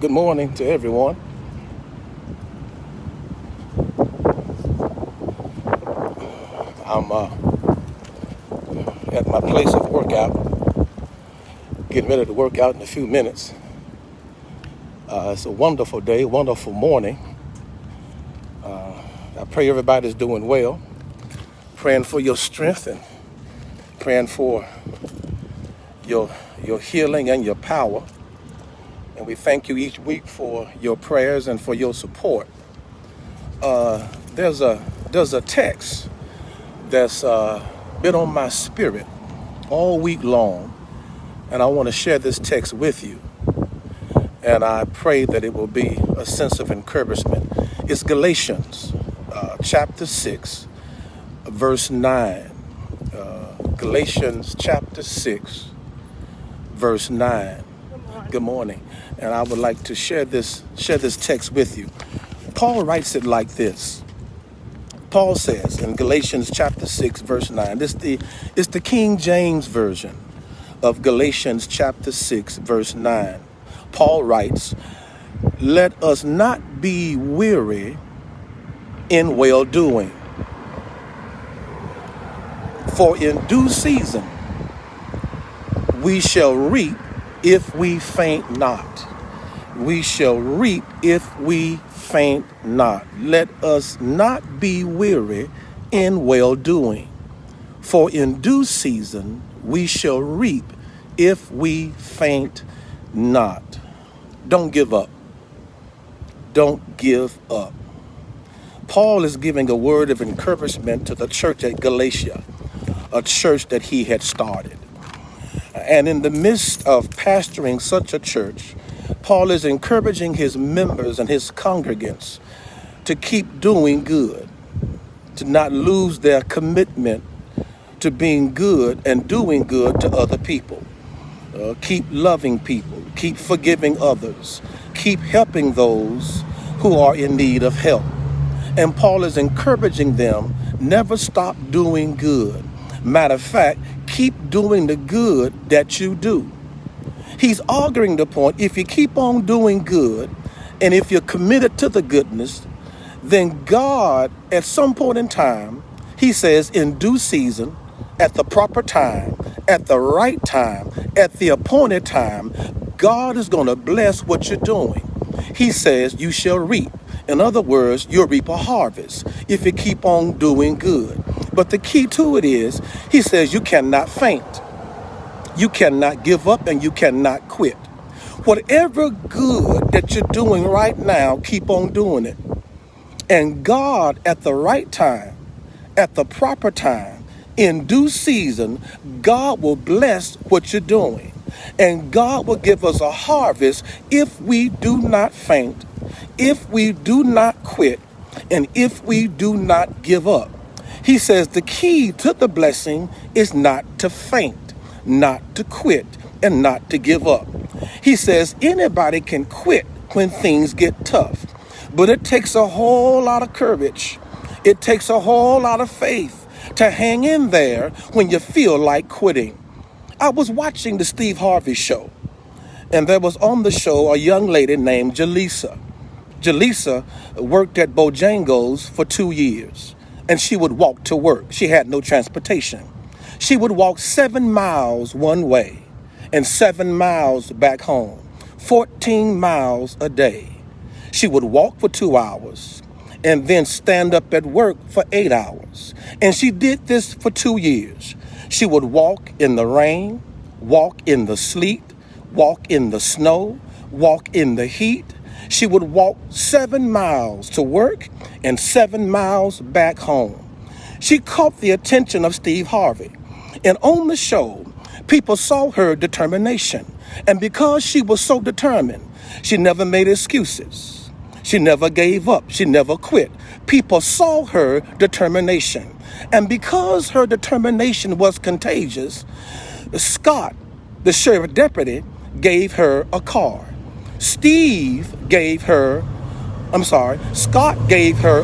Good morning to everyone. I'm at my place of workout, getting ready to work out in a few minutes. It's a wonderful day, wonderful morning. I pray everybody's doing well, praying for your strength and praying for your healing and your power. And we thank you each week for your prayers and for your support. There's a text that's been on my spirit all week long, and I want to share this text with you. And I pray that it will be a sense of encouragement. It's Galatians chapter 6, verse 9. Galatians chapter 6, verse 9. Good morning. And I would like to share this text with you. Paul writes it like this. Paul says in Galatians chapter 6, verse 9, it's the King James version of Galatians chapter 6, verse 9. Paul writes, "Let us not be weary in well-doing, for in due season we shall reap if we faint not." We shall reap if we faint not. Let us not be weary in well-doing, for in due season we shall reap if we faint not. Don't give up. Don't give up. Paul is giving a word of encouragement to the church at Galatia, a church that he had started. And in the midst of pastoring such a church, Paul is encouraging his members and his congregants to keep doing good, to not lose their commitment to being good and doing good to other people. Keep loving people, keep forgiving others, keep helping those who are in need of help. And Paul is encouraging them, never stop doing good. Matter of fact, keep doing the good that you do. He's arguing the point, if you keep on doing good, and if you're committed to the goodness, then God, at some point in time, he says, in due season, at the proper time, at the right time, at the appointed time, God is going to bless what you're doing. He says, you shall reap. In other words, you'll reap a harvest if you keep on doing good. But the key to it is, he says, you cannot faint. You cannot give up and you cannot quit. Whatever good that you're doing right now, keep on doing it. And God, at the right time, at the proper time, in due season, God will bless what you're doing. And God will give us a harvest if we do not faint, if we do not quit, and if we do not give up. He says the key to the blessing is not to faint, not to quit, and not to give up. He says anybody can quit when things get tough, but it takes a whole lot of courage. It takes a whole lot of faith to hang in there when you feel like quitting. I was watching the Steve Harvey show, and there was on the show a young lady named Jaleesa. Jaleesa worked at Bojangles for 2 years, and she would walk to work. She had no transportation. She would walk 7 miles one way and 7 miles back home, 14 miles a day. She would walk for 2 hours and then stand up at work for 8 hours. And she did this for 2 years. She would walk in the rain, walk in the sleet, walk in the snow, walk in the heat. She would walk 7 miles to work and 7 miles back home. She caught the attention of Steve Harvey. And on the show, people saw her determination. And because she was so determined, she never made excuses. She never gave up. She never quit. People saw her determination. And because her determination was contagious, Scott, the sheriff deputy, gave her a car. Scott gave her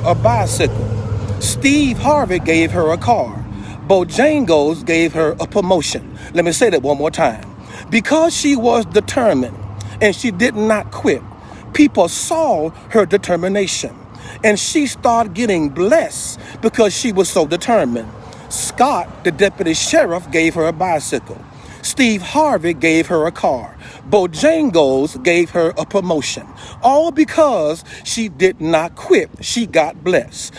a bicycle. Steve Harvey gave her a car. Bojangles gave her a promotion. Let me say that one more time. Because she was determined and she did not quit, People saw her determination, and she started getting blessed because she was so determined. Scott, the deputy sheriff, gave her a bicycle. Steve Harvey gave her a car. Bojangles gave her a promotion. All because she did not quit. She got blessed.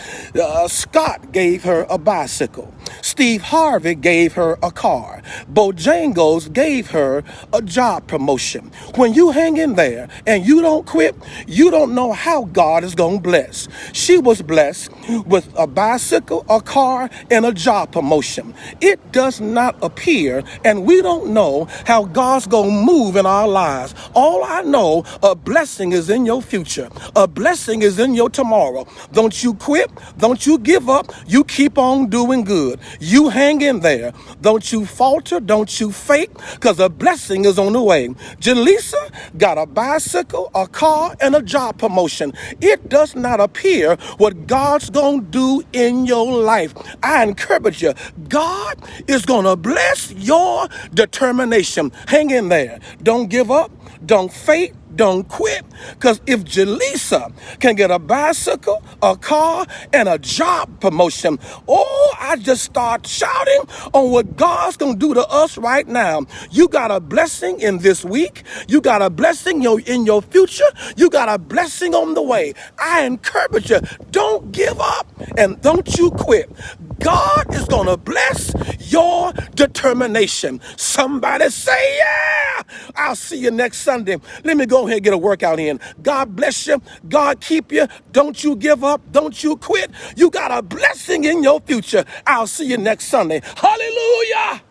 Scott gave her a bicycle. Steve Harvey gave her a car. Bojangles gave her a job promotion. When you hang in there and you don't quit, you don't know how God is going to bless. She was blessed with a bicycle, a car, and a job promotion. It does not appear, and we don't know how God's going to move in our lives. All I know, a blessing is in your future. A blessing is in your tomorrow. Don't you quit. Don't you give up. You keep on doing good. You hang in there. Don't you falter. Don't you fake, because a blessing is on the way. Jaleesa got a bicycle, a car, and a job promotion. It does not appear what God's going to do in your life. I encourage you, God is going to bless your determination. Hang in there. Don't give up. Don't fake. Don't quit, because if Jaleesa can get a bicycle, a car, and a job promotion, oh, I just start shouting on what God's going to do to us right now. You got a blessing in this week. You got a blessing in your future. You got a blessing on the way. I encourage you, don't give up and don't you quit. God is going to bless your determination. Somebody say, yeah. I'll see you next Sunday. Let me go ahead and get a workout in. God bless you. God keep you. Don't you give up. Don't you quit. You got a blessing in your future. I'll see you next Sunday. Hallelujah.